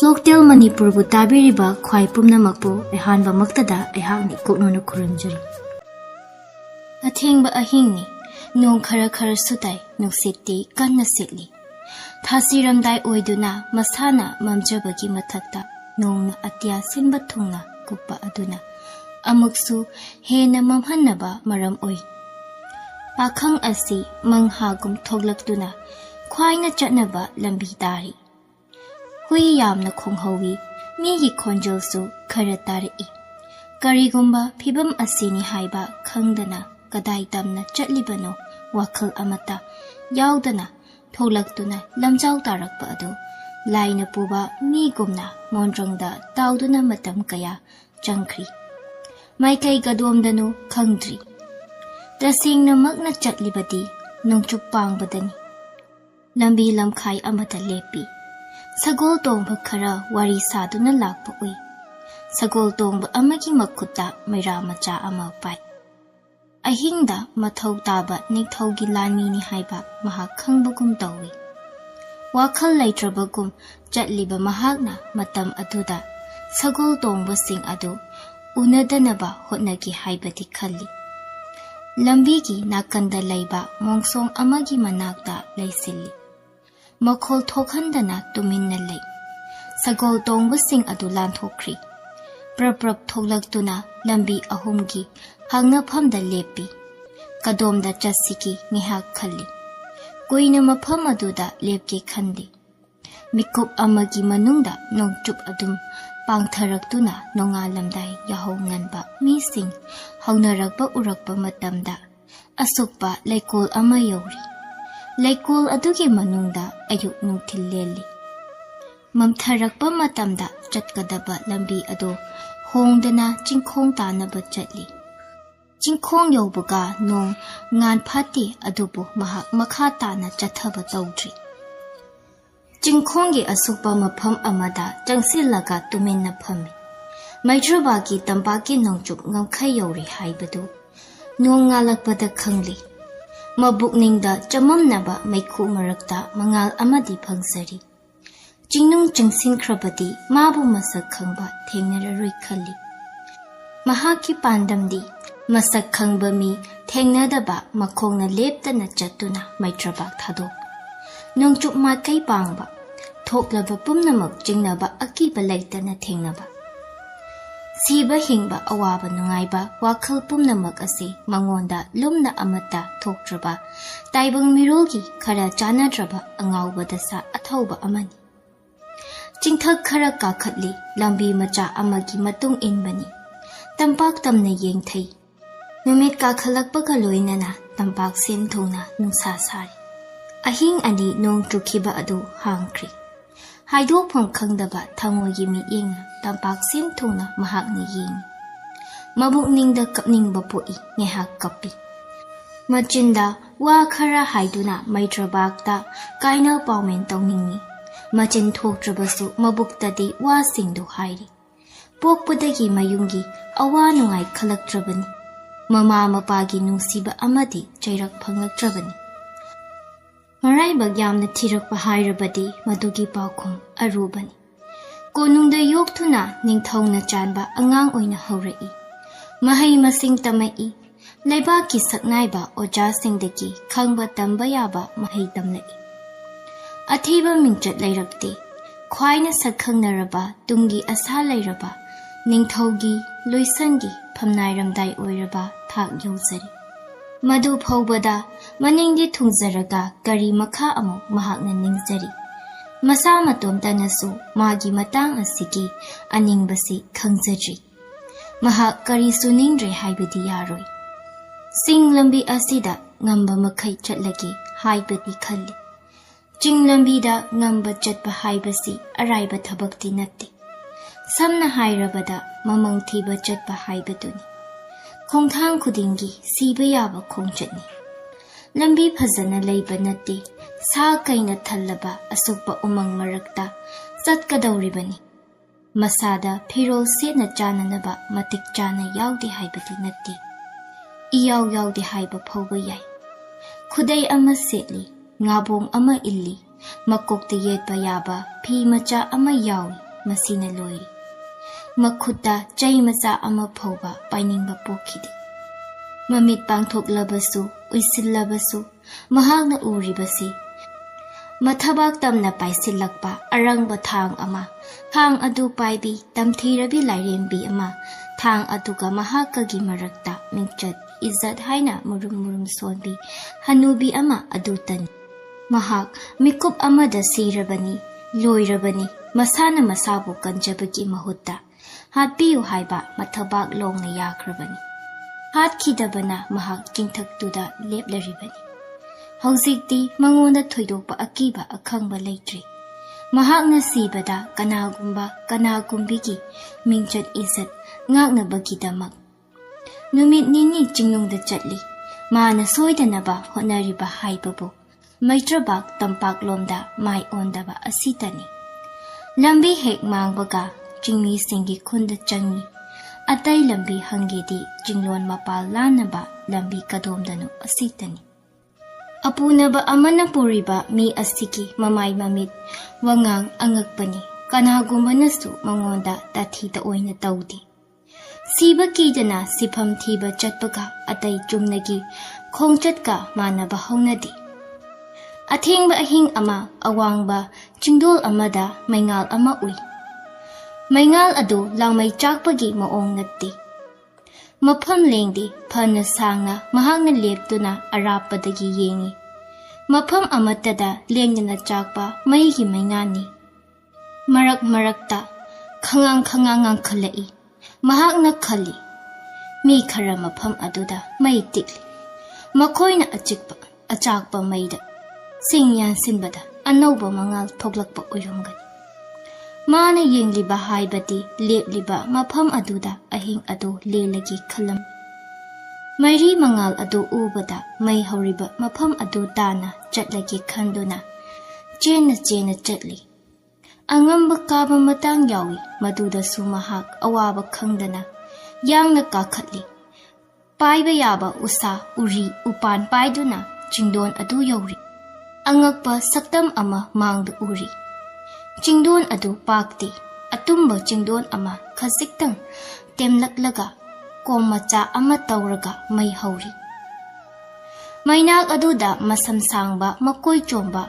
FOLKTALE MANIPUR bu tabiriba khwai pumnamakpu ehanba maktada ehakni koknona khuramjari. Athengba ahingni nong khara khara sutai nuksitti kanna sitli. Thasiramdai oiduna masana mamjabagi mathakta nongna atya sinba thungna kuppa aduna amuksu hena mamhannaba maram oi. Pakhang asi manghagum thoglakduna khwaina chatnaba lambi tari. Hui yamna khonghawi migi khonjolsu khara tari. Karigumba phibam asini haiba khangdana kadai tamna chatlibano wakhal amata yaudana thoglakduna lamjau tarakpa adu laina puba migumna mondrangda tauduna matam kaya changkhri. Maikai gadomdanu khangdri. Tasingna magna chatlibadi nongchup pangbadani. Lambi lamkhai amata lepi. Sagol tongba khara wari saduna lakpa ui. Sagol tongba amagi makutta maira macha ama pai. Ahingda mathau taba ningthaugi lanmini haiba mahak khangbagum tawi. Wakhal laitrabagum chatliba mahakna matam aduda sagol tongba sing adu unadanaba hotnagi haibadi khalli. Lambigi nakanda laiba mongsong amagi manakta laisilli. Makhol thokhandana tuminna lay. Sagol tongba sing adu lanthokri. Prap thoglakduna lambi ahumgi hangna phamda lepi. Kadomda chassiki ngihak khalli. Kuina mafam aduda lepke khandi. Mikup amagi manungda nongchup adum pangtharakduna nongalamdai yahau nganba mising haunarakba urakpa matamda asukpa laikol ama yori. Laikol adugi manungda ayuk nungthil leli. Mamtharakpa matamda chatkadaba lambi ado hongdana chingkhong tanaba chatli. Chingkhong yaubaga nong ngan phati adubu mahak makha tana chathaba tawdri. Chingkhonggi asukpa mafam amada changsillaga tuminna phami. Maitrabagi tampaki nongchup ngamkhai yauri haibadu nong ngalakpada khangli. Mabukningda chamamnaba maikhu marakta mangal amadi phangsari. Chingnung chingsinkrabadi mabu masak khangba thengnararoi khalli. Mahaki pandamdi masak khangba mi thengnadaba makhongna leptana chattuna maitrabak thadok. Nongchup makai pangba thoklaba pumnamak jingnaba akiba laitana thengnaba. Siba hingba awaba nungaiba wakhal pumnamak asi mangonda lumna amata thoktraba taibang mirolgi khara chanadraba angaubada sa athauba amani. Chingthak khara kakhatli lambi macha amagi matung inbani. Tampak tamna yengthai. Numit kakhalakpaga loinana tampak sin thungna nungsa sari. Ahing ani nong trukhiba adu hangkri. Haidopam khangdaba thamogi mi inga tampak sin thungna mahakni ying. Mabukningda kapningba poi ngehak kapi. Machinda wa khara haiduna maitrabakta kaina pawmen tawningi. Machin thoktrabasu mabuktadi wa singdu hairi. Pokpadagi mayungi awa nungai khalaktrabani. Mama mapagi nungsiba amadi chairak phanglaktrabani. Maraibag yamna thirakpa hairabadi madugi paukhum arubani. Konungda yokthuna ningthauna chanba angang oina haurai. Mahai masing tamai. Laibaki saknaiba oja singdaki khangba tamba yaba mahai tamlai. Athiba mingchat lairakte. Khwaina sakhangnaraba tungi asa lairaba. Ningthaugi loisangi phamnairamdai oiraba thak yauzari. Madu phawbada maningdi thungzaraga kari makha amuk mahakna ningzari. Masa matomtanasu magi matang asigi aningbasi khangzari. Mahak kari suningdre haibadi yaroi. Sing lambi asida ngamba makai chatlagi haibadi khalli. Ching lambi da ngamba chatpa haibasi araiba thabakti natte. Samna hairabada mamang thiba chatpa haibaduni. Khongthang khudingi siba yaba khongchatni. Lambi phazana leiba natte sa kaina thallaba asukpa umang marakta chatkadauribani. Masada phirol setna chananaba matik chana yaudi haibadi natte. Iyaw yaudi haiba phawba yai. khudai ama setli ngabong ama illi makokta yetpa yaba phi macha ama yawi masina loiri makhutta chai macha ama phauba painingba pokhidi mamit pangthoklabasu uisillabasu mahakna uribasi mathabak tamna paisilakpa arangba thang ama thang adu paibi tamthirabi lairembi ama thang aduga mahakagi marakta mingchat izzat haina murum sonbi hanubi ama adutan mahak mikup amada sirabani loirabani masana masabu kanjabagi mahutta hatpiyu haiba mathabak longna yakrabani hatkidabana mahak jingthaktuda leplaribani Hauzikti mangonda thoidokpa akiba akhangba leitri mahakna sibada kanagumbigi mingchat izzat ngaknabagidamak numit nini jingnungda chatli mana soidanaba honariba haibabu maitrabak tampak lomda mai ondaba asitani lambi hek mangbaga jingmi singi khunda changi atai lambi hangedi jinglon mapal lanaba lambi kadomdanu asitani Apunaba amana puriba mi asiki mamay mamit wangang angakpani kanagumanasu mangonda tathita oina taudi siba kidana sifam thiba chatpaga atay jumnagi khongchatka manaba hongnadi athengba ahing ama awangba chingdol amada maingal ama ui maingal adu langmai chakpagi maong natti Mafam lengdi phana sangna mahakna leptuna arapadagi yengi Mafam amatada lengnana chakpa maigi maingani marakta khangang khalai mahakna khali mi khara mafam aduda mai tikli makhoina achakpa maida singyan sinbada anauba mangal thoklakpa oirumgani Mana yengliba haibati lepliba mafam aduda ahing adu lelagi khalam Mairi mangal adu ubada mai hauriba mafam adu tana chatlagi khanduna chena chatli Angamba kaba matang yawi maduda sumahak awaba khangdana yangna kakhatli Paiba yaba usa uri upan paiduna chingdon adu yauri Angakpa saktam ama mangda uri Chingdon adu pakti atumba chingdon ama khasiktang temlaklaga komacha ama tauraga mai hauri Mainak aduda masam sangba makoi chomba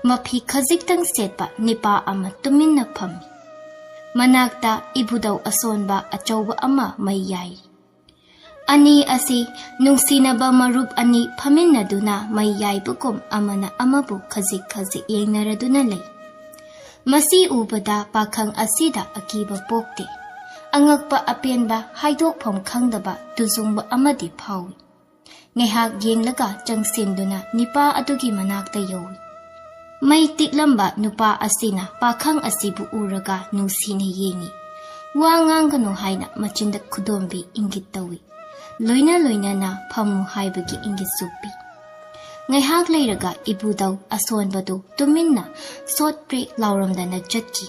mapi khaziktang setpa nipa ama tuminna phami Manakta ibudau asonba achauba ama mai yai Ani asi nungsinaba marup ani phaminaduna mai yai bukom amana amabu khazik yengnaraduna lei Masi ubada pakhang asida akiba pokte angakpa apenba haidokphom khangdaba tuzungba amadi phawi ngehak yenglaga changsinduna nipa adugi manakta yowi mai tiklamba nupa asina pakhang asibu uraga nungsine yengi wangangano haina machinda khudombi ingit tawi loina na phamu haibagi ingit supi Ngayhak layraga ibudau asonbadu tuminna sotpre lauramdana chatki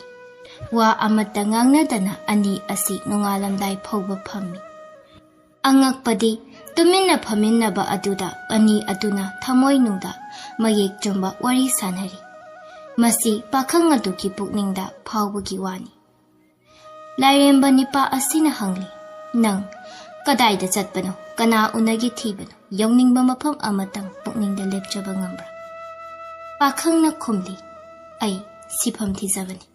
wa amata ngangnadana ani asi nungalamdai phauba phammi Angakpadi tuminna phaminnaba aduda ani aduna thamoinungda mayek chumba wari sanari masi pakhang aduki pukningda phawbagi wani Lairemba nipa asina hangli nang kadaida chatpano kana unagi thibano Yongning mafam amatang pukningda lepchaba ngambra Pakhangna khumli ai sifam thizabani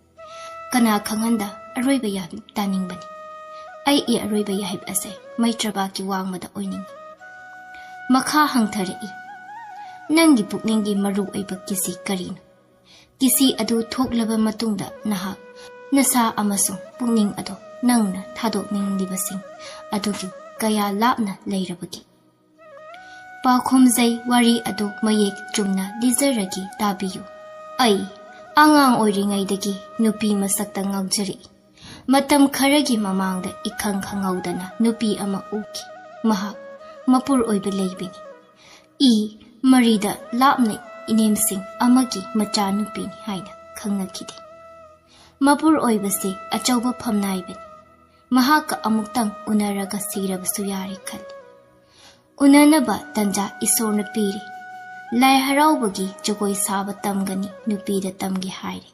kana khanganda aroiba yahib taningbani ai e aroiba yahib ase maitraba ki wangmada oining makha hangthari nangi pukningi maru aiba kisi karino kisi adu thoklaba matungda nahak nasa amasung pukning ado nangna thadokning libasing adugi kaya lapna leirabagi Pakhomzai wari adu mayek chumna lizaragi tabiyu ai angang oiringaidagi nupi masakta ngagjari matam kharagi mamangda ikhang khangaudana nupi ama uki mahak mapur oiba leibini I marida lapne inemsing amagi macha nupini haina khangnakidi mapur oibase achauba phamnaibani mahaka amuktang unaraga sirabasu yari khali Unanaba tanja isorna piri lai haraubagi jagoi saba tamgani nupi da tamgi haire.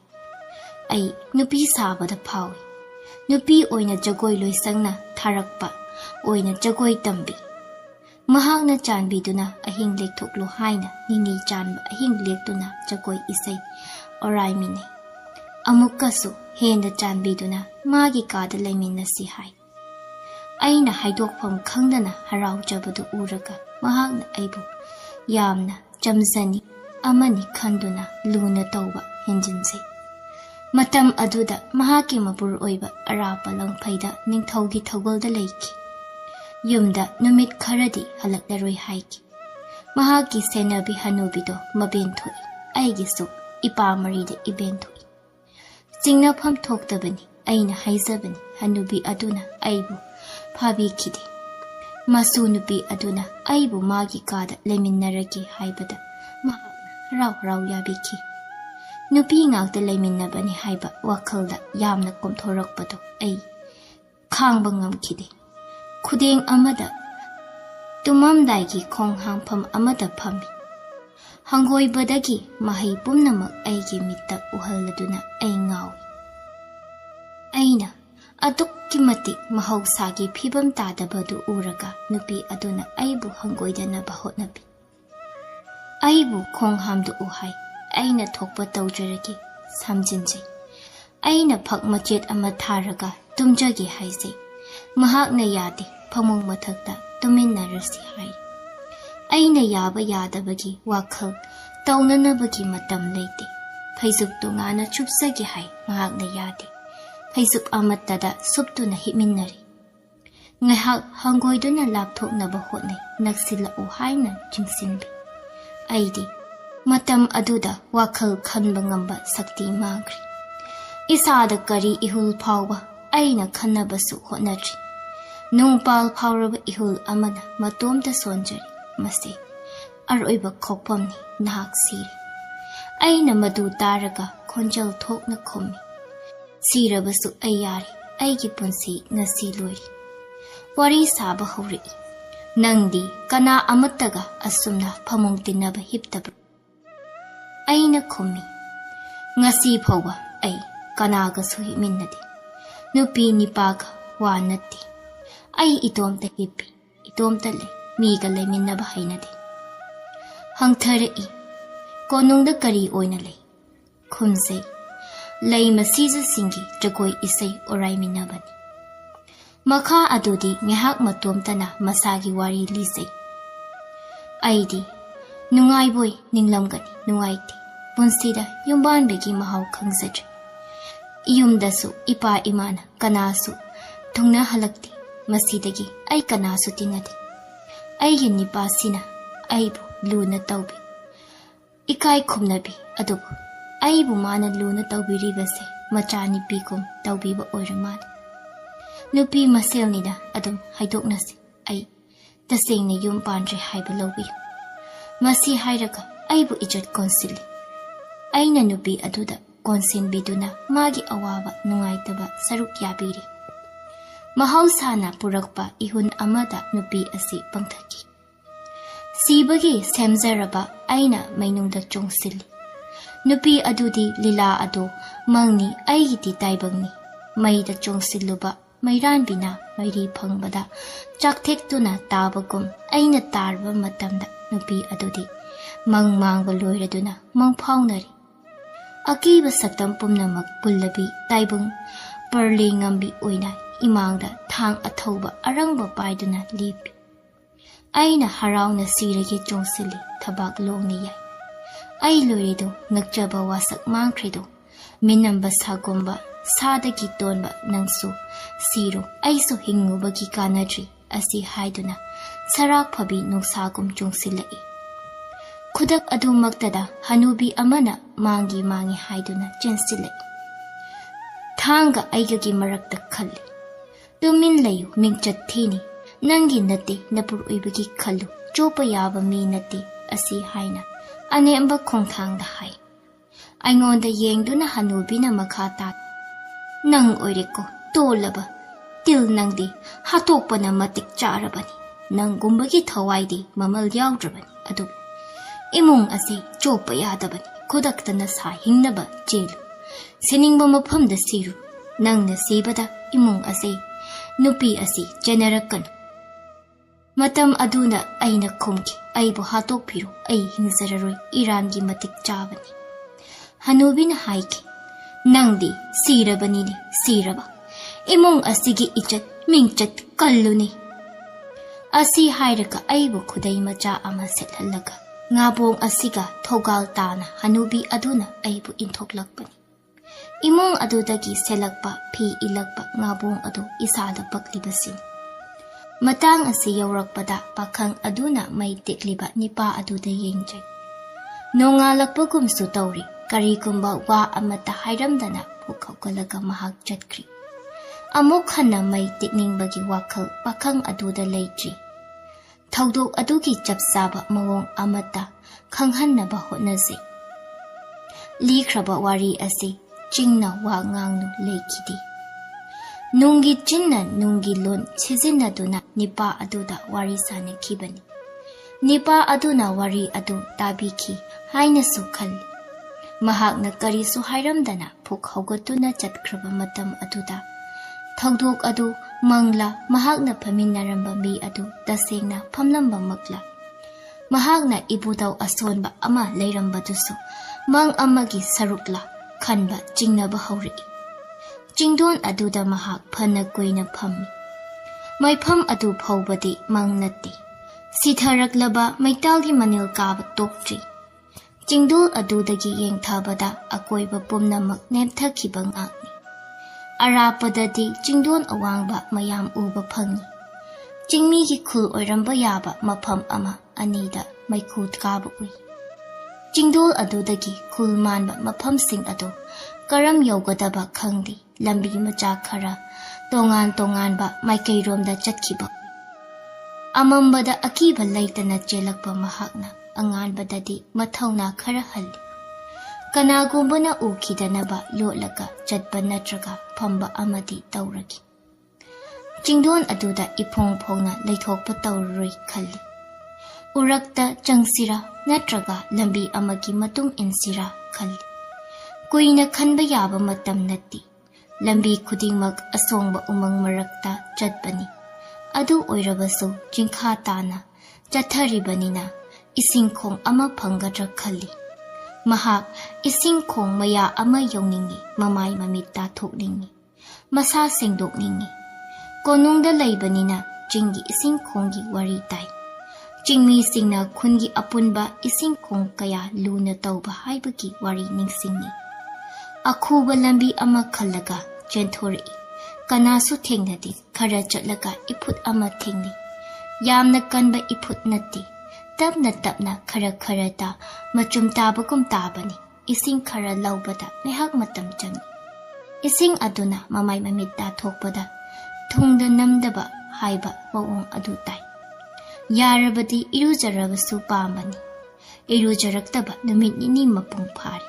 Ai nupi saba da phawi. Nupi oina jagoi loisangna tharakpa oina jagoi tambi. Mahakna chanbiduna ahing lekthoklo haina nini chanba ahing lektuna jagoi isai orai mine. Amukasu henda chanbiduna magi kada laiminasi hai. Aina haidokpham khangdana haraujabadu uraga mahakna aibu yamna jamzani amani khanduna luna tauba henjinse. Matam aduda mahaki mapur oiba arapa langphaida ningthaugi thogolda leiki. Yumda numit kharadi halaklaroi haiki. Mahaki senabi hanubido maben thoi. Aigisu ipa marida iben thoi. Singnafam thoktabani aina haizabani hanubi aduna aibu phabi khide. Masu nubi aduna aibu magi kada leminnaragi haibada mahakna rau rau yabiki. Nupi ngakta leminnabani haiba wakhalda yamna komthorakpado ai khangba ngamkhide. Khudeng amada tumamdaigi khong hangpham amada phami. Hangoibadagi mahai pumnamak aigi mitta uhalladuna ai ngawi. Aina adukki matik mahausagi phibam tadabadu uraga nupi aduna aibu hangoidanaba hotnabi. Aibu khong hamdu uhai. Aina thokpa tawjaragi samjinjai. Aina phak machet ama tharaga tumjagi haise. Mahakna yade phamong mathakta tuminnarasi hai. Aina yaba yadabagi wakhal taunanabagi matam leite. Phaisuk tungana chupsagi hai mahakna yade. Phaisuk amattada suptuna himinnari. Ngahak hangoiduna lapthoknaba hotnai naksila uhaina jingsinbi. Aidi matam aduda wakhal khanba ngamba sakti mangri. Isada kari ihul phawba aina khannabasu hotnadri. Nungpal phawraba ihul amana matomta sonjari mase aroiba khokpamni nahak siri. Aina madu taraga khonjal thokna khomi. Sirabasu ayari aigi punsi ngasi lori. Wari saba hori. Nangdi kana amattaga asumna phamong tinaba hiptabra. Aina khumi. Ngasi phawba ai kanaga suhi minnadi. Nupi nipaga wanati. Ai itomta hippi. Itomta le miga le minnaba hainadi. Hangthara i. Konungda kari oina le. Khumsei. Lei masiza singi jagoi isai orai minnabani. Makha adudi ngehak matomtana masagi wari lisei. Aidi. Nungai boy ninglamgani nungaiti. Punsida yumban begi mahau khangzadri. Iyumdasu ipa imana kanasu thungna halakti. Masidagi ai kanasu tinadi. Aigi nipasina aibu luna taubi. Ikai khumnabi adubu. Aibu mana luna taubiribase machani pikum taubiba oiramani. Nupi maselnida adum haidoknasi ai tasengna yum pandre haiba lawbi. Masi hairaga aibu ijat konsili. Aina nupi aduda konsin biduna magi awaba nungaitaba saruk yabiri. Mahausana purakpa ihun amada nupi asi pangthaki. Sibagi semzaraba aina mainungda chongsili. Nupi adudi lila ado mangni aigiti taibangni. Maida chongsiluba mairan bina mairi phangbada chakthektuna tabagum aina tarba matamda nupi adudi mangmangba loiraduna mangphaunari. Akiba saktam pumnamak pullabi taibang parli ngambi oina imangda thang athauba arangba paiduna lipi. Aina harauna siragi chongsili thabak longni yai. Ai loiredo ngakjaba wasak mangkhredo minamba sagomba sadagi tonba nangsu siro aiso hingubagi kanadri asi haiduna sarak phabi nungsagum chungsilai. Khudak adumaktada hanubi amana mangi haiduna chensilai. Thanga aigagi marakta khalli. Tumin layu mingchat thini nangi nati napur uibagi khallu chopa yaba mi nati asi haina. Anemba khongthangda hai. Aingonda yengduna hanubina makhata. Nang oireko tolaba til nangdi hatokpana matik charabani. Nang gumbagi thawaidi mamal yaudrabani. Adu imung asi chopa yadabani khodaktana sa hingnaba chelu siningba mafamda siru nangna sibada imung asi nupi asi jenarakan matam aduna aina khumki aibu hatok phiru ai hingzararoi irangi matik chabani hanubina haiki nangdi sirabani ni siraba imung asigi ichat mingchat kalluni asi hairaka aibu khudai macha ama sethallaga ngabong asiga thogal tana hanubi aduna aibu inthoklakpani imung adudagi selakpa phi ilakpa ngabong adu isada paklibasin matang asi yaurakpada pakhang aduna mai tekliba nipa aduda yengjai nongalakpagum su tawri karigumba wa amata hairamdana pukhawkalaga mahak chatkri amuk hana mai tekningbagi wakhal pakhang aduda leitri thawdok adugi chapsaba mawong amata khanghanaba hotnase likhraba wari asi chingna wa ngangnu leikidi nungi chinna nungi lon sizinaduna nipa aduda wari sane kibani nipa aduna wari adu tabiki haina su khalli mahakna karisu hairamdana phuk hawgatuna chatkraba matam aduda thawdok adu mangla mahakna phaminaramba mi adu tasengna phamlamba makla mahakna ibudau asonba ama leiramba dusu mang amagi sarukla khanba jingnaba hawri jingdon aduda mahak phana koina phammi maipham adu phawbadi mangnati sitharaklaba maitalgi manil kaba toktri jingdol adudagi yengthabada akoiba pumnamak nepthakiba ngakni arapadadi jingdon awangba mayam uba phangi jingmigi khul oiramba yaba mapham ama anida maikhut kaba ui jingdol adudagi khul manba mapham sing adu karam yogadaba khangdi lambi macha khara tongan tonganba maikairomda chatkhiba amambada akiba laitana chelakpa mahakna anganbadadi mathauna khara halli kanagumbana ukhidanaba lotlaga chatpa natraga phamba amadi tawragi jingdon aduda iphong phongna leithokpa tawroi khalli urakta changsira natraga lambi amagi matung insira khalli kuina khanba yaba matam natti lambi khudingmak asongba umang marakta chatpani adu oirabasu jingkha tana chatharibanina isingkhong ama phangadra khalli mahak isingkhong maya ama yongningi mamai mamitta thokningi masa sengdokningi konungda leibanina jinggi isingkhonggi wari tai jingmi singna khungi apunba isingkhong kaya luna tauba haibagi wari ningsingni akhuba lambi ama khallaga chenthori kanasu thengnadi khara chatlaga iput ama thengni yamna kanba iput natti tapna tapna khara khara ta machum tabagum tabani ising khara laubada mehak matam changi ising aduna mamai mamitta thokpada thungda namdaba haiba mawong adu tai yarabadi irujarabasu pambani irujaraktaba numit nini mapung phari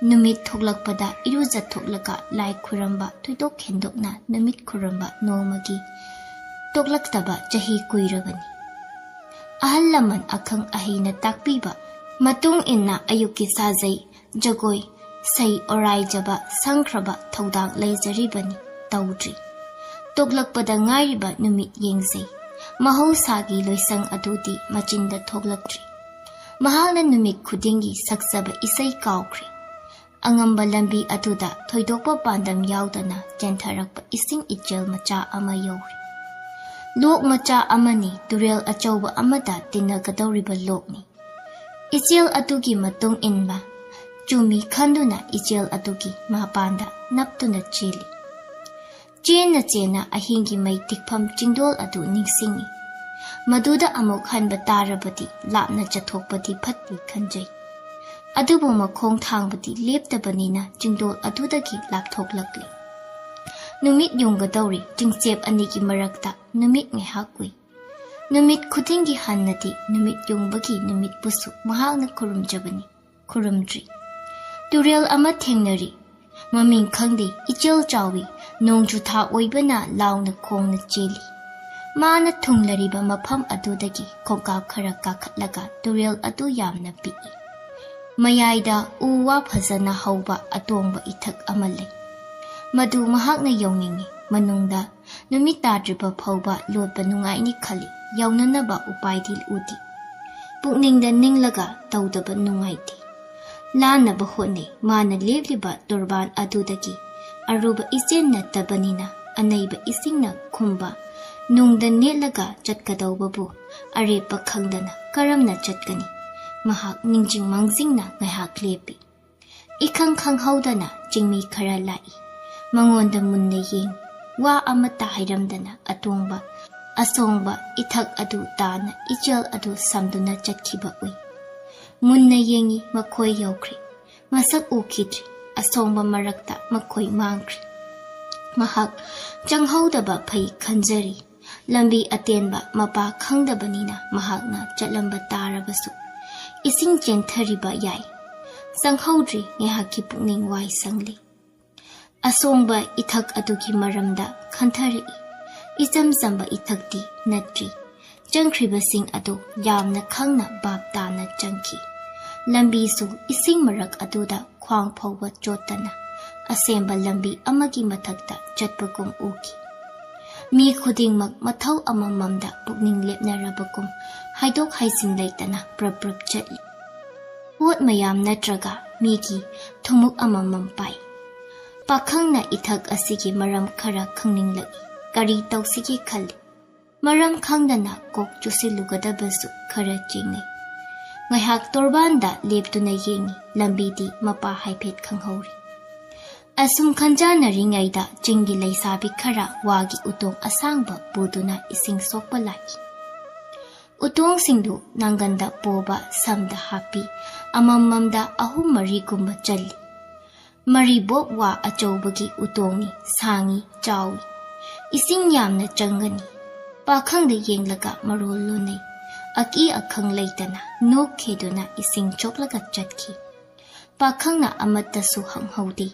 numit thoklakpada iruja thoklaka lai khuramba thuidok khendokna numit khuramba nomagi toklaktaba jahi kuirabani ahallaman akhang ahina takpiba matung inna ayuki sajai jagoi sai orai jaba sangkraba thodang leijaribani tawdri toklakpada ngairiba numit yengsei mahausagi loisang adudi machinda thoklaktri mahalna numit khudingi saksaba isai kaukri angamba lambi aduda thoidokpa pandam yaudana jentharakpa ising ichel macha ama yori lok macha amani turel achauba amada tinnagadawriba lokni ichel adugi matung inba chumi khanduna ichel adugi mapanda naptuna chili chena ahingi mai tikpham chingdol adu ningsingi maduda amuk hanba tarabadi lapna chathokpadi phatti khanjai adubu makhong thangbadi leptabanina jingdol adudagi lapthoklakli numit yunggadawri jingchep anigi marakta numit ngehakui numit khudingi hannati numit yungbagi numit busu mahakna khurumjabani khurumdri turel ama thengnari maming khangdi ichel chawi nongju tha oibana launa khongna cheli Mana thunglariba mafam adudagi khongkap khara kakhatlaga turel adu yamna pi'i. Mayaida uwa phazana hauba atongba ithak ama lei. Madu mahakna yawningi manungda numit tadriba phauba lotba nungaini khali yawnanaba upaidi udi. Pukningda ninglaga tawdaba nungaiti. Lanaba hotne mana lebliba turban adudagi aruba isenna tabanina anaiba isingna khumba nungda netlaga chatkadawbabu arepa khangdana karamna chatkani mahak ningjing mangzingna ngaihak lepi. Ikhang khanghaudana jingmi khara lai mangonda munna yeng wa amata hairamdana atongba asongba ithak adu tana ichal adu samduna chatkhiba ui. Munna yengi makhoi yaukri masak ukidri asongba marakta makhoi mangkri. Mahak changhaudaba phai khanjari lambi atenba mapa khangdabanina mahakna chatlamba tarabasu ising chenthariba yai sanghaudri ngehaki pukning wai sangli. Asongba ithak adugi maramda khanthari izamzamba ithakti natri changkhriba sing adu yamna khangna bab tana changki. Lambi su ising marak aduda khwang phawba chotana asemba lambi amagi mathakta chatpagum uki. Mi khudingmak mathau amamamda pukning lepnarabagum haidok haisin leitana prap chatli. Pot mayam natraga migi thumuk amamam pai. Pakhangna ithak asigi maram khara khangninglai kari tawsigi khali. Maram khangdana kok chusilugadabasu khara chingai. Ngaihak torbanda leptuna yengi lambidi mapa haiphet khanghauri. Asum khanjana ringaida chingi leisabi khara wagi utong asangba buduna ising sokpa laki. Utong singdu nanganda poba samda hapi amamamda ahum mari gumba chali. Mari bob wa achobagi utongni sangi chawi. Ising yamna changani. Pakhangda yenglaga marol lunay. Aki akhang leitana nok kheduna ising choklaga chatki. Pakhangna amatasu hanghaudi.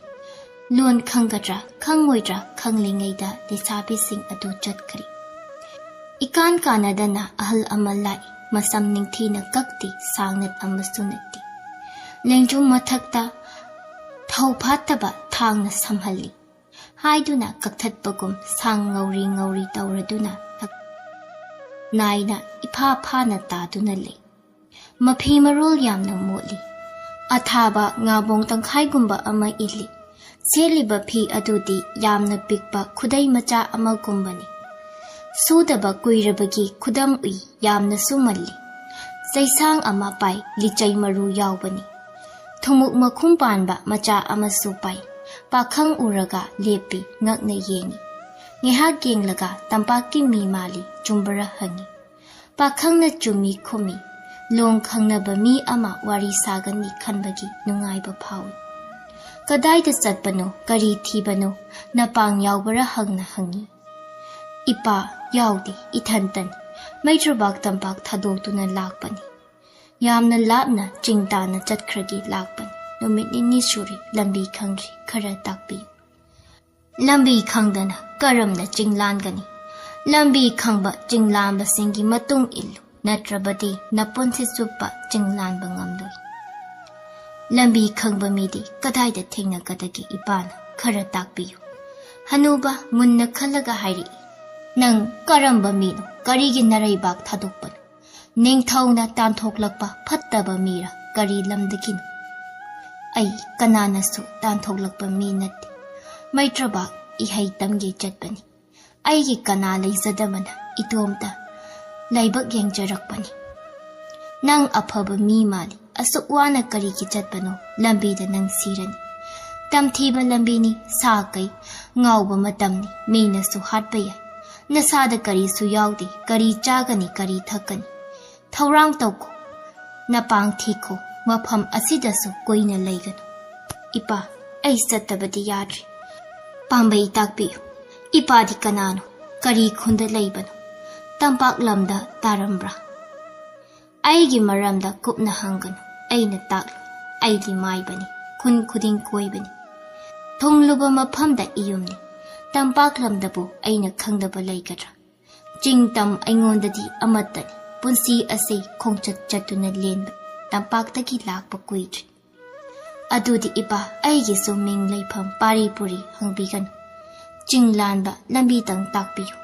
Lon khangadra khangmoidra khanglingaida desabi sing adu chatkari. Ikan kanadana ahal amalai masam ningthina kakti sangnat amasunati. Lengjum mathakta thau phataba thangna samhali. Haiduna kakthatpagum sang ngauri tawraduna naina ipha phana taduna le. Maphi marol yamna motli. Athaba ngabong tangkhaigumba ama ili. Seliba phi adudi yamna pikpa khudai macha ama gumbani. Sudaba kuirabagi khudam ui yamna sumalli. Saisang ama pai lichai maru yaubani. Thumuk makhum panba macha ama supai. Pakhang uraga lepi ngakna yengi. Ngehak genglaga tampaki mi mali chumbara hangi. Pakhang na chumi khumi. Long khangna ba mi ama wari sagani khanbagi nungaiba phawi. Kadaida satpano kari thibano napang yaubara hangna hangi. Ipa yaudi ithantan maitrabak tampak thadotuna lakpani. Yamna lapna chingtana chatkragi lakpani. Numit ni suri lambi khangri khara takpi. Lambi khangdana karamna jinglangani. Lambi khangba jinglamba singi matung illu natrabadi naponsi suppa jinglanba ngamdoi. Lambi khangba midi kadaida thengna kadagi ipana khara takpiyu. Hanuba munna khalaga hairi. Nang karamba mino karigi naraibak thadukpanu. Ningthauna tanthoklakpa phattaba mira kari lamdaginu. Ay kananasu tanthoklakpa mi natti. Maitrabak ihai tamge chatpani. Aigi kana leizadamana itomta laibak yengjarakpani. Nang aphaba mi mali asuk wana karigi chatpano lambida nang sirani. Tamthiba lambini sakai ngauba matamni minasu hatpaya. Nasada kari su yaudi kari chagani kari thakani. Thaurang tawko napang thiko mafam asidasu koina leiganu. Ipa ay sattabadi yadri. Pambay takpiyo. Ipa di kanano kari khunda leibano. Tampak lamda tarambra. Aigi maramda kupna hangano. Ay nataklo. Ay di maibani. Kun kuding koibani. Thongluba mafamda iyumni. Tampak lamdabu ay nakhangdaba leikadra. Ching tam aingondadi amatani punsi ase khongchat chatuna lenba tampaktagi lakpa kuidri. Adudi ipa aigi su ming leifam paripuri hangbigan. Ching lanba lambi tang takpiyu.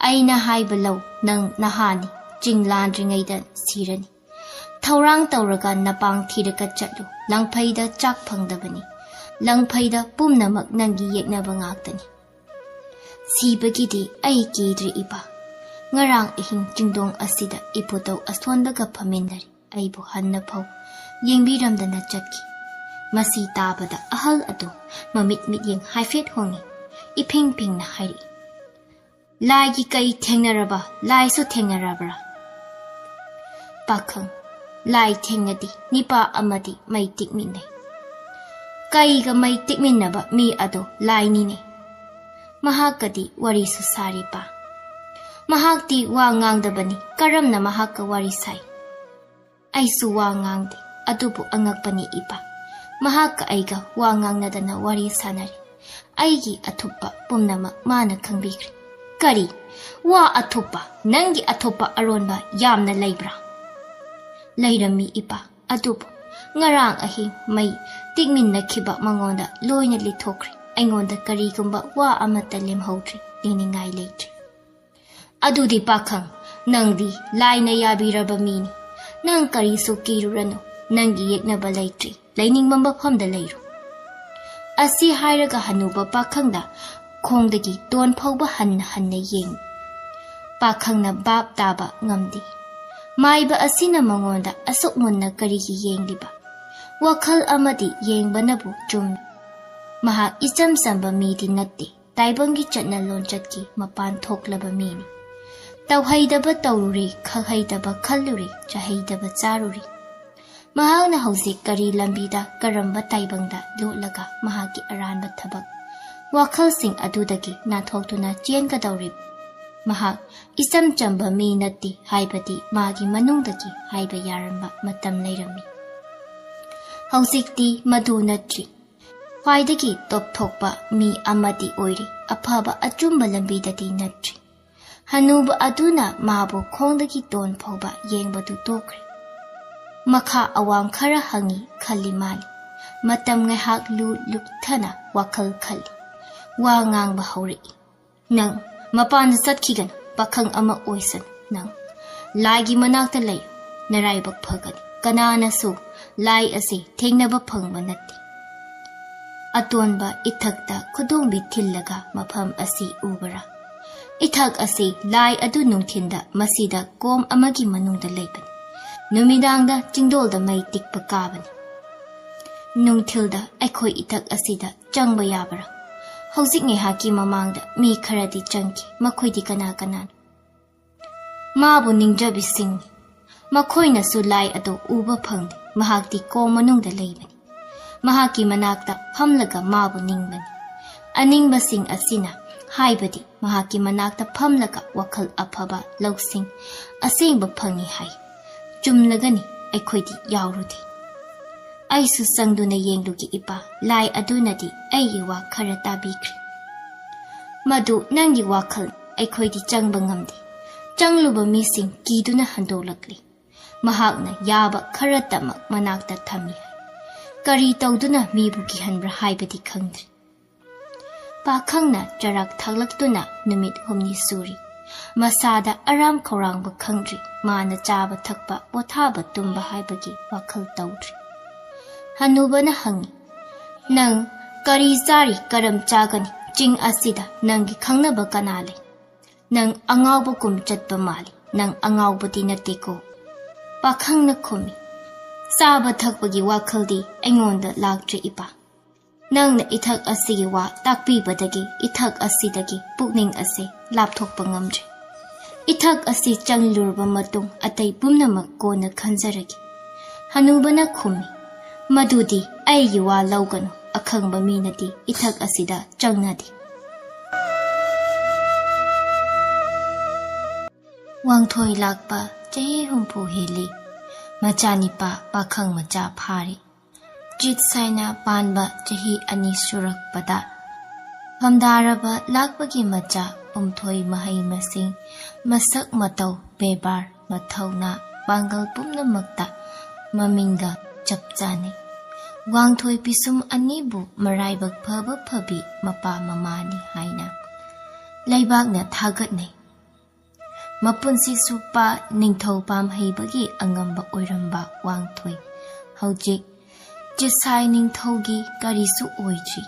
Aina haiba lau nang nahani ching landringaidan sirani. Thaurang tauraga napang thiraga chatlu langphaida chak phangdabani. Langphaida pumnamak nangi yeknaba ngaktani. Sibagidi ai kidri ipa. Ngarang ihing chingdong asida iputau aswandaga phamindari aibu hanna phau yengbiramdana chatki. Masi tabada ahal adu mamit yeng haifet hongi iping ping na hairi. Lai gi kai thengnaraba lai su thengnarabra. Pakhang lai thengnadi nipa amadi mai tikminne. Kai ga mai tikminnaba mi adu lai ni ne. Mahakadi wari su sari pa. Mahakti wa ngangdabani karamna mahakka wari sai. Ai su wa ngangdi adubu angakpani ipa. Mahakka aiga wa ngangnadana wari sanari. Aigi athupa pumnama mana khangbikri. Kari wa athupa nangi athupa aronba yamna leibra. Leirami ipa adubu ngarang ahi mai tikminna khiba mangonda loina lithokri. Aingonda karigumba wa amata lemhodri liningai leitri. Adudi pakhang nangdi laina yabiraba mini. Nang kari su kirurano nangi yeknaba leitri. Lainingbam mafamda leiru. Asi hairaga hanuba pakhangda khongdagi ton phauba hanna yeng. Pakhangna bab taba ngamdi. Maiba asina mangonda asuk munna karigi yengliba. Wakhal amadi yengbanabu chummi. Mahak isam samba midi natti. Taibangi chatna lonchatki mapan thoklaba mini. Tauhaidaba taururi khahaidaba khalluri chahaidaba charuri. Mahakna hausik kari lambida karamba taibangda lotlaga mahaki aranba thabak. Wakhal sing adudagi nathoktuna chengadawrib. Mahak isam chamba mi natti haibadi magi manungdagi haiba yaramba matam leirami. Hausikti madu natri. Khwaidagi topthokpa mi amadi oiri aphaba achumba lambidadi natri. Hanuba aduna mabu khongdagi ton phauba yengbadu tokre. Makha awang khara hangi khali mali. Matam ngahak lukthana wakhal khali. Wa ngangba hauri. Nang mapan satkhigan pakhang ama oisan nang. Laigi manakta layo naraibak phagani. Kanana su lai asi thengnaba phangba natti. Atonba ithakta khudongbi thillaga mafam asi ubara. Ithak asi lai adu nungthinda masida kom amagi manungda leibani. Numidangda chingdolda mai tikpa kabani. Nungthilda aikhoi ithak asida changba yabara. Hauzik ngehaki mamangda mi kharadi changki makhoidi kana kana. Mabu ningjabi singh. Makhoina su lai adu uba phangdi mahakti kom manungda leibani. Mahaki manakta phamlaga mabu ningbani. Aningba sing asina haibadi mahaki manakta phamlaga wakhal aphaba lausing asengba phangi hai. Chumlagani aikhoidi yaurudi. Aisu sangduna yenglugi ipa lai adunadi aigi wa khara tabikri. Madu nangi wakhal aikhoidi changba ngamdi. Changluba mising kiduna handolakli. Mahakna yaba khara tamak manakta thami hai. Kari tawduna mibu gihanbra haibadi khangdri. Pakhangna jarak thaklaktuna numit humni suri. Masada aram kaurangba khangdri. Mana chaba thakpa pothaba tumba haibagi wakhal tawdri. Hanubana hangi. Nang kari zari karam chagani ching asida nangi khangnaba kanale. Nang angawba kum chatpa mali. Nang angawba dinatiko. Pakhangna khumi. Saba thakpagi wakhaldi aingonda laktri ipa. Nangna ithak asigi wa takpibadagi ithak asidagi pukning ase lapthokpa ngamdri. Ithak asi changlurba matung atay pumnamak kona khanjaragi. Hanubana khumi. Madudi aigi wa laugano akhangba minati ithak asida changnadi. Wangthoi lakpa chahi humpu hili. Machanipa pakhang macha phari. Jit saina panba chahi ani surak pada. Hamdaraba lakpagi macha umthoi mahai masing masak matau bebar mathawna bangal pumnamakta mamingga chapchani wangthoi pisum anibu maraibak phaba phabi mapa mamani haina laibakna thagatnai mapunsi supa ningthoupam heibagi angamba oiramba wangthoi haujik jisai ningthogi karisu oijri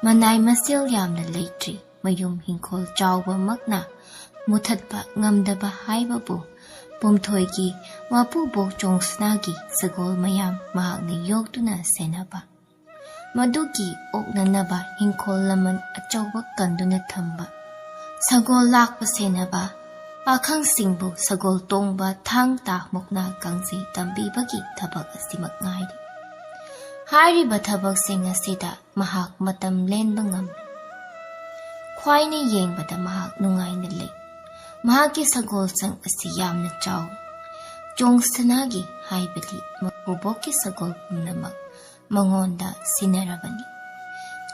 manai masil yamna leitri mayum hinkol chawba makna muthatpa ngamdaba haibabu pumthoigi wapu bok chongsnagi sagol mayam mahakna yoktuna senaba madugi oknanaba hinkol laman achawba kanduna thamba sagol lakpa senaba pakhang singbu sagol tongba thang ta mukna kangsi tambibagi thabak asimak ngairi hairiba thabak sing asida mahak matam lenba ngam khwaina yengbada mahak nungaina le mahaki sagol sang asi yamna chaw chongsanagi haibali makuboki sagol punamak mangonda sinarabani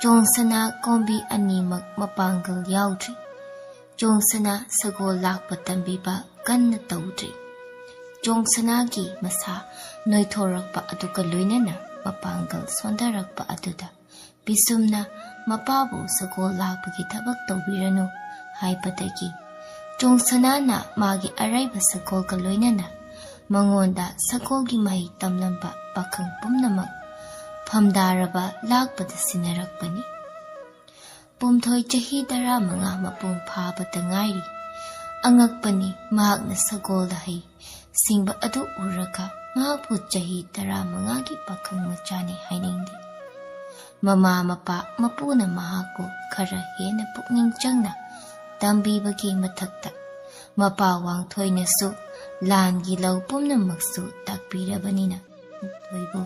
chongsana kombi animak mapangal yaudri chongsana sagol lakpa tambiba kanna tawdri chongsanagi masa noithorakpa aduka loinana mapangal sondarakpa aduda pisumna mapabu sagol lakpagi thabak tawbiranu haibadagi chongsanana magi araiba sagol ka loinana mangonda sagolgi mai tamlamba pakhang pumnamak phamdaraba lakpada sinarakpani pumthoi chahi dara manga mapung phabata ngairi angakpani mahakna sagol hai singba adu uraka mahapu chahi dara manga gi pakhang machani hainingdi mama mapa mapuna mahako khara hena pukning changna tambibagi mathakta mapa wangthoi su langi lau pumnamaksu takpirabanina thoibu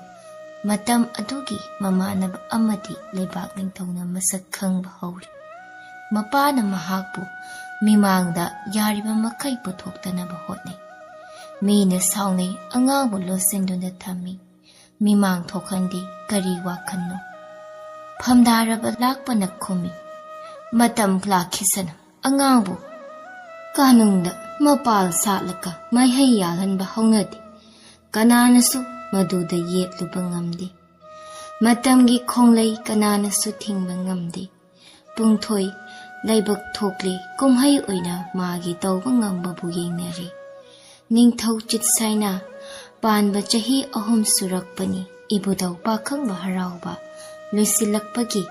matam adugi mamanaba amati leibak ningthongna masak khangba hori mapana mahakpu mimangda yariba makai puthoktanaba hotnai mine saunai angangbu losinduna thammi mimang thokhandi kari wakhanno phamdaraba lakpana khumi matam lakhisana angangbu kanungda mapal satlaka maihai yalhanba haunadi kananasu maduda yetluba ngamdi matamgi khonglei kananasu thingba ngamdi pungthoi laibak thokli kumhai oina magi tawba ngambabu yengnari ningthau chitsaina panba chahi ahum surakpani ibudau pakhangba harauba lusilakpagi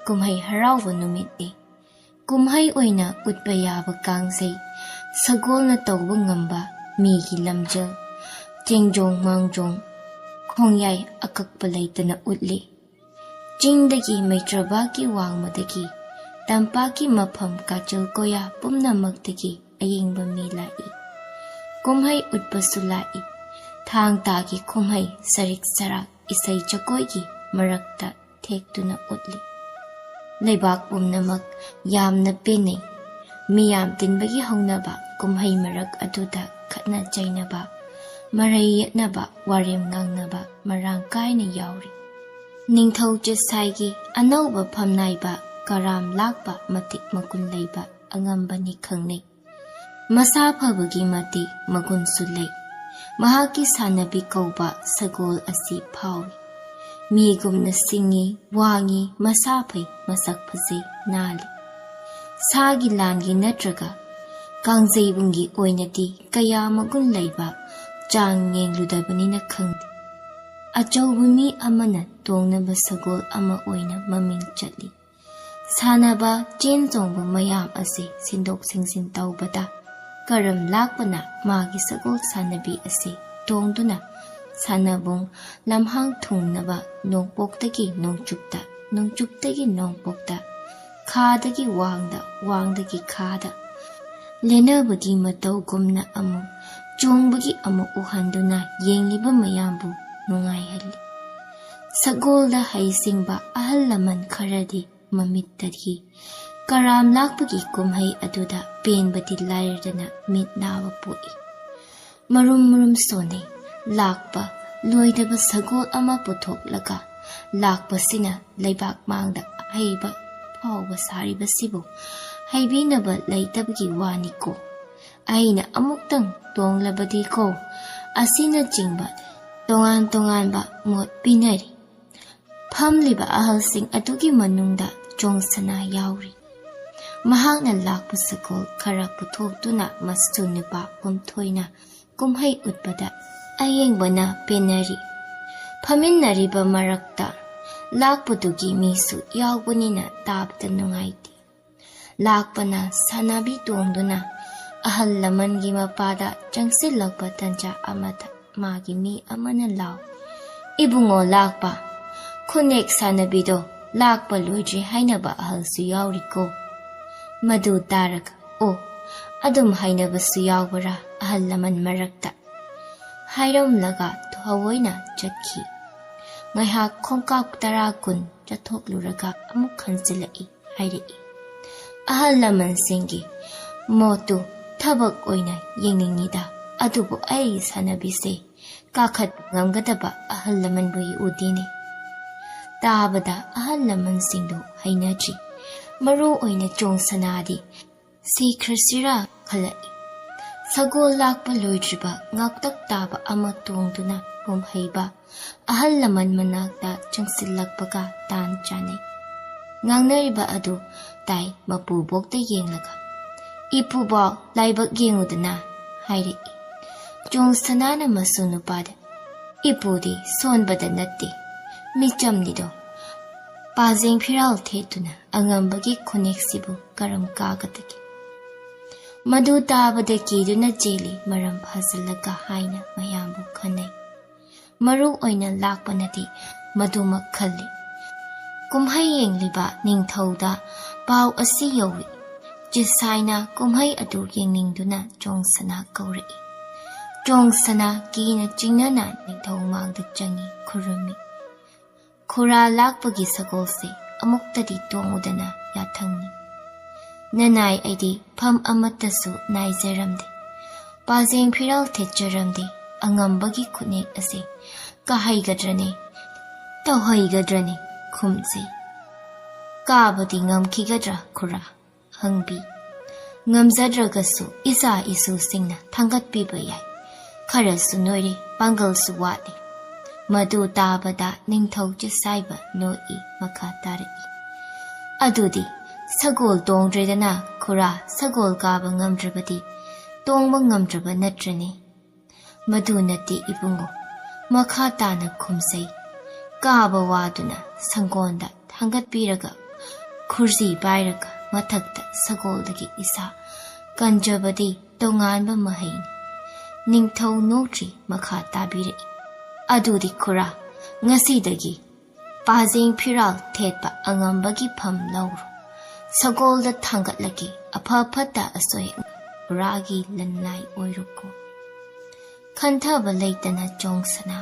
kumhai harauba numitni kumhai oina utpa yaba kangzai sagolna tawba ngamba migi lamjal jengjong mangjong khongyai akakpa leitana utli jingdagi maitrabagi wangmadagi tampaki mapham kachal koya pumnamaktagi ayingba mi lai kumhai utpasu lai thang tagi kumhai sarik sarak isai chakoigi marakta thektuna utli leibak pumnamak yamna penai miyam tinbagi haunaba kumhai marak aduda khatna chainaba marai yetnaba warim ngangnaba marang kaina yauri ningthau chesaigi anauba phamnaiba karam lakba matik makun leiba angambani khangnei masa phabagi mati magun sulei mahaki sanabi kauba sagol asi phawi migumna singi wangi masa phai masak phaji nali sagi langi natraga kangzeibungi oinati kaya magun leiba chang ngengludabanina khangdi achauba mi amana tongnaba sagol ama oina maming chatli sanaba chen chongba mayam ase sindok singsin tawbada karam lakpana magi sagol sanabi ase tongduna sanabung lamhang thungnaba nongpoktagi nongchupta nongchuptagi nongpokta khadagi wangdagi khada lenabagi matau gumna amu chongbagi amu uhanduna yengliba mayambu nungaihali sagolda haisingba ahal laman kharadi mamittagi karam lakpagi kumhai aduda penbati lairdana mit nawa pui marum sone lakpa loidaba sagol ama puthok lakpa sina leibak mangda haiba phawba sariba sibu haibinaba leitabgi waniko aina amuktang tonglabadi ko asina jingba tongan ba mot pinari phamliba ahalsing atugi manungda jongsana yauri mahakna lakpa sakol khara puthokduna mastu nipa pumthoina kumhai utpada ayengbana penari phaminariba marakta lakpadugi misu yawbanina tabda nungaiti lakpana sanabi tongduna ahal lamangi mapada jangsilakpa tanja amata magi mi amana law ibungo lakpa khunek sanabido lakpa loidri hainaba ahalsu yauriko madu tarak o adum hainabasu yawbara ahal laman marakta hairamlaga thowoina chakhi ngaihak khongkap tara kun chathokluraga amuk khansilai hairei ahal laman singi motu thabak oina yengningida adubu ai sanabise kakhat ngamgadaba ahal laman bui udini tabada ahal laman singdo hainaji maru oina chongsanadi sikrasira khalai sagol lakpa loidriba ngaktak taba ama tongduna pumhaiba ahal laman manakta changsilakpaga tan chanai ngangnariba adu tai mapubokta yenglaga ipubok laibak yengudana hairei jongsanana masunupada ipudi sonbada natte michamnido pazeng phiral thetuna angambagi khoneksibu karam kagataki madu tabada kiduna jeli maram phazalaga haina mayambu khanai maru oina lakpanati maduma khalli kumhai yengliba ningthouda pau asi yowi jisaina kumhai adu yengningduna jongsana kaurei jongsana kina jingnana ningthou mangda changi khurumi khura lakpagi sagolse amuktadi tongudana yathangni nanai aidi pham amatasu naijaramde pazeng phiral thecharamde angambagi khunek ase kahaigadrane tawhaigadrane khumse kabadi ngamkhigadra khura hangbi ngamjadragasu isa isu singna thangatpiba yai kharasu noire pangalsu wati madu tabada ningthou chisaiba noi makha tarai adudi sagol tongdredana khura sagol kaba ngamdrabadi tongba ngamdraba natrane madu nati ibungo makha tana khumsai kaba waduna sangonda thangatpiraga khurji bairaga mathakta sagoldagi isa kanjabadi tonganba mahain ningthou notri makha tabirei adudi khura ngasidagi pazeng phiral thetpa angambagi pham lauru sagolda thangatlagi apha phata asoi ragi lanlai oiruko khanthaba leitana jongsana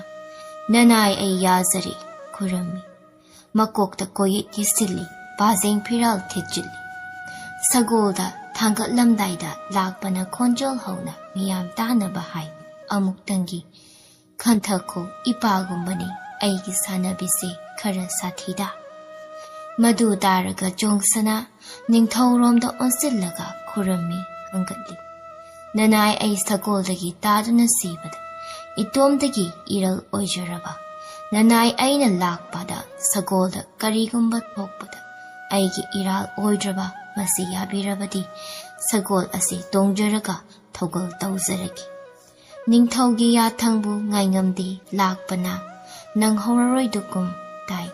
nanai ai yazari khurami makokta koyit yisili pazeng phiral thechili sagolda thangatlamdaida lakpana khonjol hauna miyam tanaba hai amuktangi khanthako ipagumbani aigi sanabise khara sathida madu daraga jongsana ningthoromda onsillaga khurami hangatli nanai ai sagoldagi taduna sibada itomdagi iral oijaraba nanai aina lakpada sagolda karigumba thokpada aigi iral oidraba masi yabirabadi sagol ase tongjaraga thogol tawjaragi ningthougi yathangbu ngaingamdi lakpana nanghoraroi-dukum tai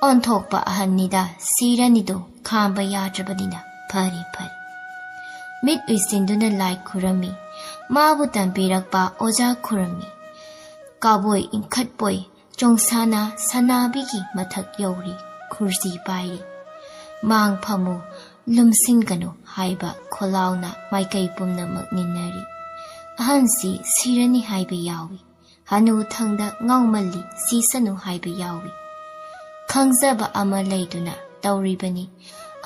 onthokpa ahannida siranido khamba yadrabanina phari phari mit uisinduna lai khurami mabu tampirakpa oja khurami kaboi inkhatpoi jongsana sanabigi mathak yauri khurji pairi mang phamu lumsingano haiba kholauna maikai pumna makninari ahansi sirani haiba yawi hanu thangda ngawmalli sisanu haiba yawi khangzaba ama leiduna tawribani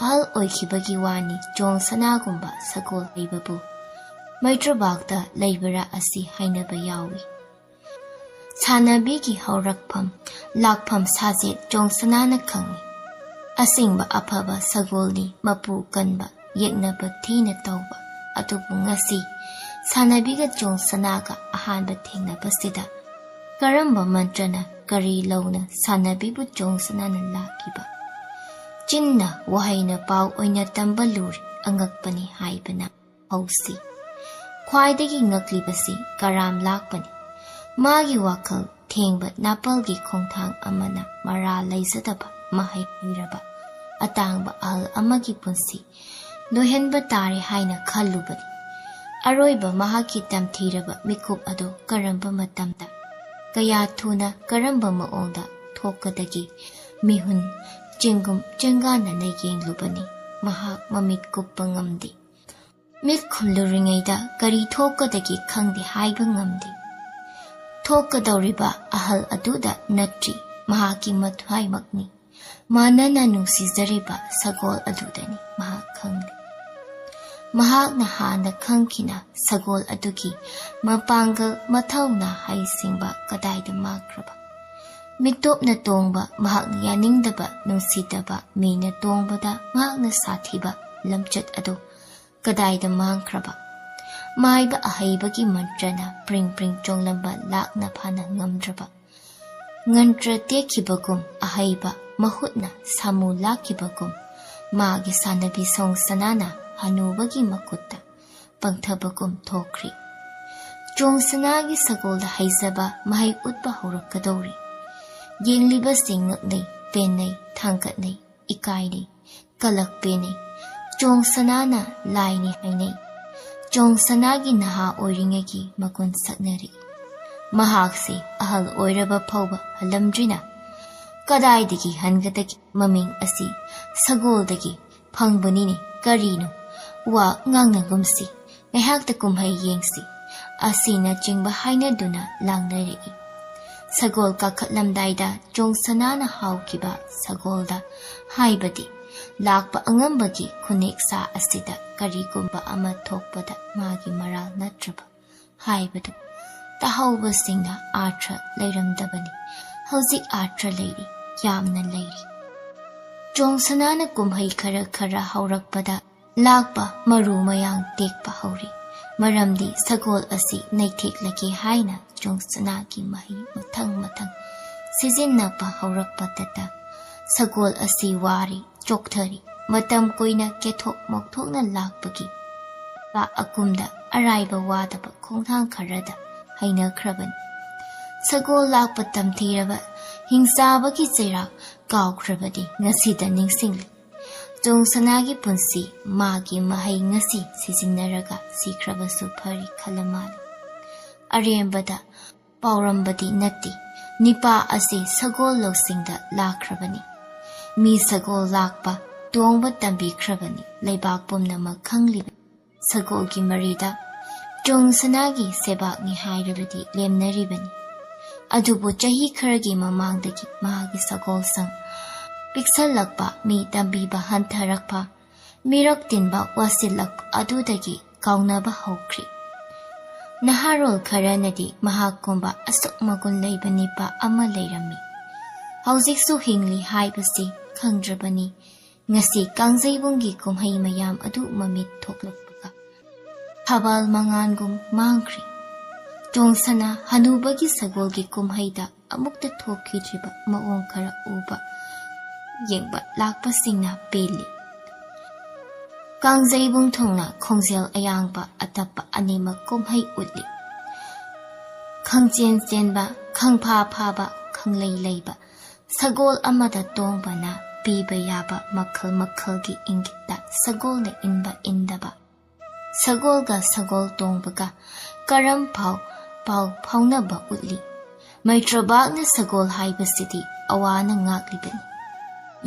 ahal oikhibagi wani jongsanagumba sagol haibabu maitrabakta leibara asi hainaba yawi sanabigi haurakpham lakpham sajet jongsanana khangi asingba aphaba sagolni mapu kanba ꯌꯦꯛꯅꯕ ꯊꯤꯅ ꯇꯧꯕ ꯑꯗꯨꯕꯨ ꯉꯁꯤ ꯁꯥꯟꯅꯕꯤꯒ ꯆꯣꯡ ꯁꯅꯥꯒ ꯑꯍꯥꯟꯕ ꯊꯦꯡꯅꯕꯁꯤꯗ ꯀꯔꯝꯕ ꯃꯟꯇ꯭ꯔꯅ ꯀꯔꯤ ꯂꯧꯅ ꯁꯥꯟꯅꯕꯤꯕꯨ ꯆꯣꯡ ꯁꯅꯥꯅ ꯂꯥꯛꯈꯤꯕ ꯆꯤꯟꯅ ꯋꯥꯍꯩꯅ ꯄꯥꯎ ꯑꯣꯏꯅ ꯇꯝꯕ ꯂꯨꯔꯤ ꯑꯉꯛꯄꯅꯤ ꯍꯥꯏꯕꯅ ꯍꯧꯁꯤ ꯈ꯭ꯋꯥꯏꯗꯒꯤ ꯉꯛꯂꯤꯕꯁꯤ ꯀꯔꯥꯝ ꯂꯥꯛꯄꯅꯤ ꯃꯥꯒꯤ ꯋꯥꯈꯜ ꯊꯦꯡꯕ ꯅꯥꯄꯜꯒꯤ ꯈꯣꯡꯊꯥꯡ ꯑꯃꯅ ꯃꯔꯥ ꯂꯩꯖꯗꯕ ꯃꯍꯩ ꯍꯩꯔꯕ ꯑꯇꯥꯡꯕ ꯑꯍꯜ ꯑꯃꯒꯤ ꯄꯨꯟꯁꯤ ꯂꯣꯏꯍꯟꯕ ꯇꯥꯔꯦ ꯍꯥꯏꯅ ꯈꯜꯂꯨꯕꯅꯤ ꯑꯔꯣꯏꯕ ꯃꯍꯥꯛꯀꯤ ꯇꯝꯊꯤꯔꯕ ꯃꯤꯀꯨꯞ ꯑꯗꯨ ꯀꯔꯝꯕ ꯃꯇꯝꯗ ꯀꯌꯥ ꯊꯨꯅ ꯀꯔꯝꯕ ꯃꯑꯣꯡꯗ ꯊꯣꯛꯀꯗꯒꯦ ꯃꯤꯍꯨꯟ ꯆꯦꯡꯒꯨꯝ ꯆꯦꯡꯒꯥꯟꯅꯅ ꯌꯦꯡꯂꯨꯕꯅꯤ ꯃꯍꯥꯛ ꯃꯃꯤꯠ ꯀꯨꯞꯄ ꯉꯝꯗꯦ ꯃꯤꯠ ꯈꯨꯝꯂꯨꯔꯤꯉꯩꯗ ꯀꯔꯤ ꯊꯣꯛꯀꯗꯒꯦ ꯈꯪꯗꯦ ꯍꯥꯏꯕ ꯉꯝꯗꯦ ꯊꯣꯛꯀꯗꯧꯔꯤꯕ ꯑꯍꯜ ꯑꯗꯨꯗ ꯅꯠꯇ꯭ꯔꯤ ꯃꯍꯥꯛꯀꯤ ꯃꯊ꯭ꯋꯥꯏꯃꯛꯅꯤ ꯃꯥꯅꯅ ꯅꯨꯡꯁꯤꯖꯔꯤꯕ ꯁꯒꯣꯜ ꯑꯗꯨꯗꯅꯤ ꯃꯍꯥꯛ ꯈꯪꯂꯤ ꯃꯍꯥꯛꯅ ꯍꯥꯟꯅ ꯈꯪꯈꯤꯅ ꯁꯒꯣꯜ ꯑꯗꯨꯒꯤ ꯃꯄꯥꯡꯒꯜ ꯃꯊꯧꯅꯥ ꯍꯩꯁꯤꯡꯕ ꯀꯗꯥꯏꯗ ꯃꯥꯡꯈ꯭ꯔꯕ ꯃꯤꯇꯣꯞꯅ ꯇꯣꯡꯕ ꯃꯍꯥꯛꯅ ꯌꯥꯅꯤꯡꯗꯕ ꯅꯨꯡꯁꯤꯗꯕ ꯃꯤꯅ ꯇꯣꯡꯕꯗ ꯃꯍꯥꯛꯅ ꯁꯥꯊꯤꯕ ꯂꯝꯆꯠ ꯑꯗꯨ ꯀꯗꯥꯏꯗ ꯃꯥꯡꯈ꯭ꯔꯕ ꯃꯥꯏꯕ ꯑꯍꯩꯕꯒꯤ ꯃꯟꯇ꯭ꯔꯅ ꯄ꯭ꯔꯤꯡ ꯄ꯭ꯔꯤꯡ ꯆꯣꯡꯂꯝꯕ ꯂꯥꯛꯅ ꯐꯥꯅ ꯉꯝꯗ꯭ꯔꯕ ꯉꯟꯇ꯭ꯔ ꯇꯦꯛꯈꯤꯕꯒꯨꯝ ꯑꯍꯩꯕ ꯃꯍꯨꯠꯅ ꯁꯥꯃꯨ ꯂꯥꯛꯈꯤꯕꯒꯨꯝ ꯃꯥꯒꯤ ꯁꯥꯟꯅꯕꯤ ꯁꯣꯡ ꯁꯅꯥꯅ ꯍꯅꯨꯕꯒꯤ ꯃꯈꯨꯠꯇ ꯄꯪꯊꯕꯒꯨꯝ ꯊꯣꯛꯈ꯭ꯔꯤ ꯆꯣꯡ ꯁꯅꯥꯒꯤ ꯁꯒꯣꯜꯗ ꯍꯩꯖꯕ ꯃꯍꯩ ꯎꯠꯄ ꯍꯧꯔꯛꯀꯗꯧꯔꯤ ꯌꯦꯡꯂꯤꯕꯁꯤꯡ ꯉꯛꯅꯩ ꯄꯦꯟꯅꯩ ꯊꯥꯡꯒꯠꯅꯩ ꯏꯀꯥꯏꯅꯩ ꯀꯂꯛ ꯄꯦꯟꯅꯩ ꯆꯣꯡ ꯁꯅꯥꯅ ꯂꯥꯏꯅꯤ ꯍꯥꯏꯅꯩ ꯆꯣꯡ ꯁꯅꯥꯒꯤ ꯅꯍꯥ ꯑꯣꯏꯔꯤꯉꯩꯒꯤ ꯃꯒꯨꯟ ꯁꯛꯅꯔꯤ ꯃꯍꯥꯛꯁꯤ ꯑꯍꯜ ꯑꯣꯏꯔꯕ ꯐꯥꯎꯕ ꯍꯜꯂꯝꯗ꯭ꯔꯤꯅ ꯀꯗꯥꯏꯗꯒꯤ ꯍꯟꯒꯗꯒꯦ ꯃꯃꯤꯡ ꯑꯁꯤ ꯁꯒꯣꯜꯗꯒꯤ ꯐꯪꯕꯅꯤꯅꯦ ꯀꯔꯤꯅꯣ ꯋꯥ ꯉꯥꯡꯅꯒꯨꯝꯁꯤ ꯉꯥꯏꯍꯥꯛꯇ ꯀꯨꯝꯍꯩ ꯌꯦꯡꯁꯤ ꯑꯁꯤꯅꯆꯤꯡꯕ ꯍꯥꯏꯅꯗꯨꯅ ꯂꯥꯡꯅꯔꯛꯏ ꯁꯒꯣꯜ ꯀꯥꯈꯠꯂꯝꯗꯥꯏꯗ ꯆꯣꯡ ꯁꯅꯥꯅ ꯍꯥꯎꯈꯤꯕ ꯁꯒꯣꯜꯗ ꯍꯥꯏꯕꯗꯤ ꯂꯥꯛꯄ ꯑꯉꯝꯕꯒꯤ ꯈꯨꯅꯦꯛꯁꯥ ꯑꯁꯤꯗ ꯀꯔꯤꯒꯨꯝꯕ ꯑꯃ ꯊꯣꯛꯄꯗ ꯃꯥꯒꯤ ꯃꯔꯥꯜ ꯅꯠꯇ꯭ꯔꯕ ꯍꯥꯏꯕꯗꯨ ꯇꯥꯍꯧꯕꯁꯤꯡꯅ ꯑꯥꯔꯊ ꯂꯩꯔꯝꯗꯕꯅꯤ ꯍꯧꯖꯤꯛ ꯑꯥꯔꯊ ꯂꯩꯔꯤ ꯌꯥꯝꯅ ꯂꯩꯔꯤ ꯆꯣꯡ ꯁꯅꯥꯅ ꯀꯨꯝꯍꯩ ꯈꯔ ꯈꯔ ꯍꯧꯔꯛꯄꯗ ꯂꯥꯛꯄ ꯃꯔꯨ ꯃꯌꯥꯡ ꯇꯦꯛꯄ ꯍꯧꯔꯤ ꯃꯔꯝꯗꯤ ꯁꯒꯣꯜ ꯑꯁꯤ ꯅꯩꯊꯦꯛꯂꯒꯦ ꯍꯥꯏꯅ ꯆꯣꯡ ꯁꯅꯥꯒꯤ ꯃꯍꯩ ꯃꯊꯪ ꯃꯊꯪ ꯁꯤꯖꯤꯟꯅꯕ ꯍꯧꯔꯛꯄꯗꯇ ꯁꯒꯣꯜ ꯑꯁꯤ ꯋꯥꯔꯤ ꯆꯣꯛꯊꯔꯤ ꯃꯇꯝ ꯀꯨꯏꯅ ꯀꯦꯊꯣꯛ ꯃꯧꯊꯣꯛꯅ ꯂꯥꯛꯄꯒꯤ ꯑꯀꯨꯝꯗ ꯑꯔꯥꯏꯕ ꯋꯥꯗꯕ ꯈꯣꯡꯊꯥꯡ ꯈꯔꯗ ꯍꯩꯅꯈ꯭ꯔꯕꯅꯤ ꯁꯒꯣꯜ ꯂꯥꯛꯄ ꯇꯝꯊꯤꯔꯕ ꯍꯤꯡꯆꯥꯕꯒꯤ ꯆꯩꯔꯥꯛ ꯀꯥꯎꯈ꯭ꯔꯕꯗꯤ ꯉꯁꯤꯗ ꯅꯤꯡꯁꯤꯡꯂꯤ ꯆꯣꯡ ꯁꯅꯥꯒꯤ ꯄꯨꯟꯁꯤ ꯃꯥꯒꯤ ꯃꯍꯩ ꯉꯁꯤ ꯁꯤꯖꯤꯟꯅꯔꯒ ꯁꯤꯈ꯭ꯔꯕꯁꯨ ꯐꯔꯤ ꯈꯜꯂ ꯃꯥꯜꯂꯤ ꯑꯔꯦꯝꯕꯗ ꯄꯥꯎꯔꯝꯕꯗꯤ ꯅꯠꯇꯦ ꯅꯤꯄꯥ ꯑꯁꯤ ꯁꯒꯣꯜ ꯂꯧꯁꯤꯡꯗ ꯂꯥꯛꯈ꯭ꯔꯕꯅꯤ ꯃꯤ ꯁꯒꯣꯜ ꯂꯥꯛꯄ ꯇꯣꯡꯕ ꯇꯝꯕꯤꯈ꯭ꯔꯕꯅꯤ ꯂꯩꯕꯥꯛ ꯄꯨꯝꯅꯃꯛ ꯈꯪꯂꯤꯕ ꯁꯒꯣꯜꯒꯤ ꯃꯔꯤꯗ ꯆꯣꯡ ꯁꯅꯥꯒꯤ ꯁꯦꯕꯥꯛꯅꯤ ꯍꯥꯏꯔꯕꯗꯤ ꯂꯦꯝꯅꯔꯤꯕꯅꯤ ꯑꯗꯨꯕꯨ ꯆꯍꯤ ꯈꯔꯒꯤ ꯃꯃꯥꯡꯗꯒꯤ ꯃꯍꯥꯛꯀꯤ ꯁꯒꯣꯜꯁꯪ ꯄꯤꯛꯁꯜꯂꯛꯄ ꯃꯤ ꯇꯝꯕꯤꯕ ꯍꯟꯊꯔꯛꯄ ꯃꯤꯔꯛ ꯇꯤꯟꯕ ꯋꯥꯁꯤꯜꯂꯛꯄ ꯑꯗꯨꯗꯒꯤ ꯀꯥꯎꯅꯕ ꯍꯧꯈ꯭ꯔꯤ ꯅꯍꯥꯔꯣꯜ ꯈꯔꯅꯗꯤ ꯃꯍꯥꯛꯀꯨꯝꯕ ꯑꯁꯨꯛ ꯃꯒꯨꯟ ꯂꯩꯕ ꯅꯤꯄꯥ ꯑꯃ ꯂꯩꯔꯝꯃꯤ ꯍꯧꯖꯤꯛꯁꯨ ꯍꯤꯡꯂꯤ ꯍꯥꯏꯕꯁꯤ ꯈꯪꯗ꯭ꯔꯕꯅꯤ ꯉꯁꯤ ꯀꯥꯡꯖꯩꯕꯨꯡꯒꯤ ꯀꯨꯝꯍꯩ ꯃꯌꯥꯝ ꯑꯗꯨ ꯃꯃꯤꯠ ꯊꯣꯛꯂꯛꯄꯒ ꯊꯥꯕꯜ ꯃꯉꯥꯟꯒꯨꯝ ꯃꯥꯡꯈ꯭ꯔꯤ ꯆꯣꯡ ꯁꯅꯥ ꯍꯅꯨꯕꯒꯤ ꯁꯒꯣꯜꯒꯤ ꯀꯨꯝꯍꯩꯗ ꯑꯃꯨꯛꯇ ꯊꯣꯛꯈꯤꯗ꯭ꯔꯤꯕ ꯃꯑꯣꯡ ꯈꯔ ꯎꯕ ꯌꯦꯡꯕ ꯂꯥꯛꯄꯁꯤꯡꯅ ꯄꯦꯜꯂꯤ ꯀꯥꯡꯖꯩꯕꯨꯡ ꯊꯨꯡꯅ ꯈꯣꯡꯖꯦꯜ ꯑꯌꯥꯡꯕ ꯑꯇꯞꯄ ꯑꯅꯤꯃꯛ ꯀꯨꯝꯍꯩ ꯎꯠꯂꯤ ꯈꯪꯆꯦꯟ ꯆꯦꯟꯕ ꯈꯪꯐꯥ ꯐꯥꯕ ꯈꯪꯂꯩ ꯂꯩꯕ ꯁꯒꯣꯜ ꯑꯃꯗ ꯇꯣꯡꯕꯅ ꯄꯤꯕ ꯌꯥꯕ ꯃꯈꯜ ꯃꯈꯜꯒꯤ ꯏꯪꯒꯤꯠꯇ ꯁꯒꯣꯜꯅ ꯏꯟꯕ ꯏꯟꯗꯕ ꯁꯒꯣꯜꯒ ꯁꯒꯣꯜ ꯇꯣꯡꯕꯒ ꯀꯔꯝ ꯄꯥꯎ ꯐꯥꯎꯅꯕ ꯎꯠꯂꯤ ꯃꯩꯇ꯭ꯔꯕꯥꯛꯅ ꯁꯒꯣꯜ ꯍꯥꯏꯕꯁꯤꯗꯤ ꯑꯋꯥꯅ ꯉꯥꯛꯂꯤꯕꯅꯤ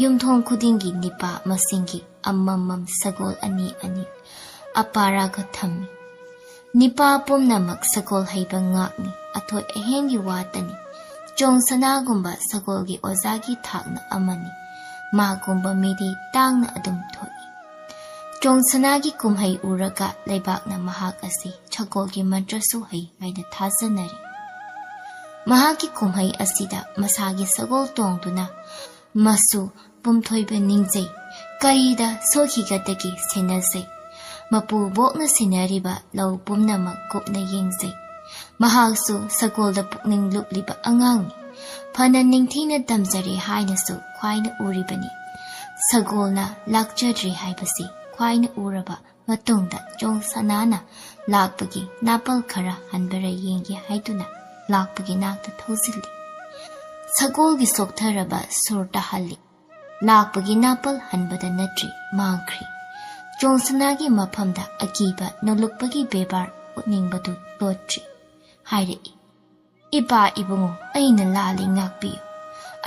ꯌꯨꯝꯊꯣꯡ ꯈꯨꯗꯤꯡꯒꯤ ꯅꯤꯄꯥ ꯃꯁꯤꯡꯒꯤ ꯑꯃꯃꯝ ꯁꯒꯣꯜ ꯑꯅꯤ ꯑꯅꯤ ꯑꯄꯥꯔꯒ ꯊꯝꯃꯤ ꯅꯤꯄꯥ ꯄꯨꯝꯅꯃꯛ ꯁꯒꯣꯜ ꯍꯩꯕ ꯉꯥꯛꯅꯤ ꯑꯊꯣꯏ ꯑꯍꯦꯟꯒꯤ ꯋꯥꯇꯅꯤ ꯆꯣꯡ ꯁꯅꯥꯒꯨꯝꯕ ꯁꯒꯣꯜꯒꯤ ꯑꯣꯖꯥꯒꯤ ꯊꯥꯛꯅ ꯑꯃꯅꯤ ꯃꯥꯒꯨꯝꯕ ꯃꯤꯗꯤ ꯇꯥꯡꯅ ꯑꯗꯨꯝ ꯊꯣꯛꯏ ꯆꯣꯡ ꯁꯅꯥꯒꯤ ꯀꯨꯝꯍꯩ ꯎꯔꯒ ꯂꯩꯕꯥꯛꯅ ꯃꯍꯥꯛ ꯑꯁꯤ ꯁꯒꯣꯜꯒꯤ ꯃꯟꯇ꯭ꯔꯁꯨ ꯍꯩ ꯍꯥꯏꯅ ꯊꯥꯖꯅꯔꯤ ꯃꯍꯥꯛꯀꯤ ꯀꯨꯝꯍꯩ ꯑꯁꯤꯗ ꯃꯁꯥꯒꯤ ꯁꯒꯣꯜ ꯇꯣꯡꯗꯨꯅ ꯃꯁꯨ pumthoiba ningjai kaida sokhigadagi senasai mapu bokna sinariba lau pumnama kupna yengzai mahaksu sagolda pukning lupliba angang phana ningthina damjari hainasu khwaina uribani sagolna lakchadri haibasi khwaina uraba matungda jong sanana lakpagi napal khara hanbara yengi haiduna lakpagi nakta thozili sagolgi soktharaba surta halli lakpagi napal hanbada natri mangkhri jongsanagi maphamda akiba nolukpagi bebar utningbadu lotri haire iba ibungu aina lali ngakpiyo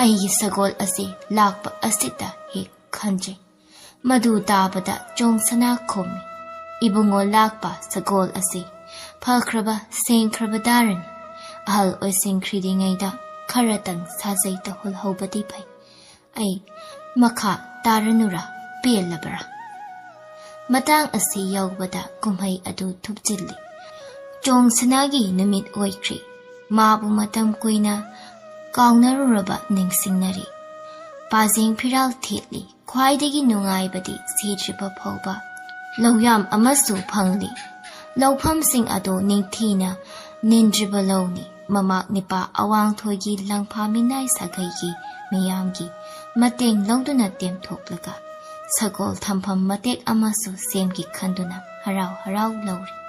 aigi sagol ase lakpa asita he khanje madu tabada jongsana khomi ibungo lakpa sagol ase phakraba sengkraba darani ahal oising khridingaida kharatang sajai ta hulhobadi phai ai makha taranura pelabara matang ase yaubada kumhai adu thupjilli jongsanagi numit oikri mabu matam kuina kaunaruraba ningsingnari pazing phiral thitli khwaidagi nungaibadi sejriba phauba lowyam amasu phangli lawphamsing ado ningthina nindriba lawni mamak nipa awang thoigi langphaminai sagaigi miyamgi mateng lawduna temthoklaga sagol thampham matek amasu semgi khanduna harau harau lawri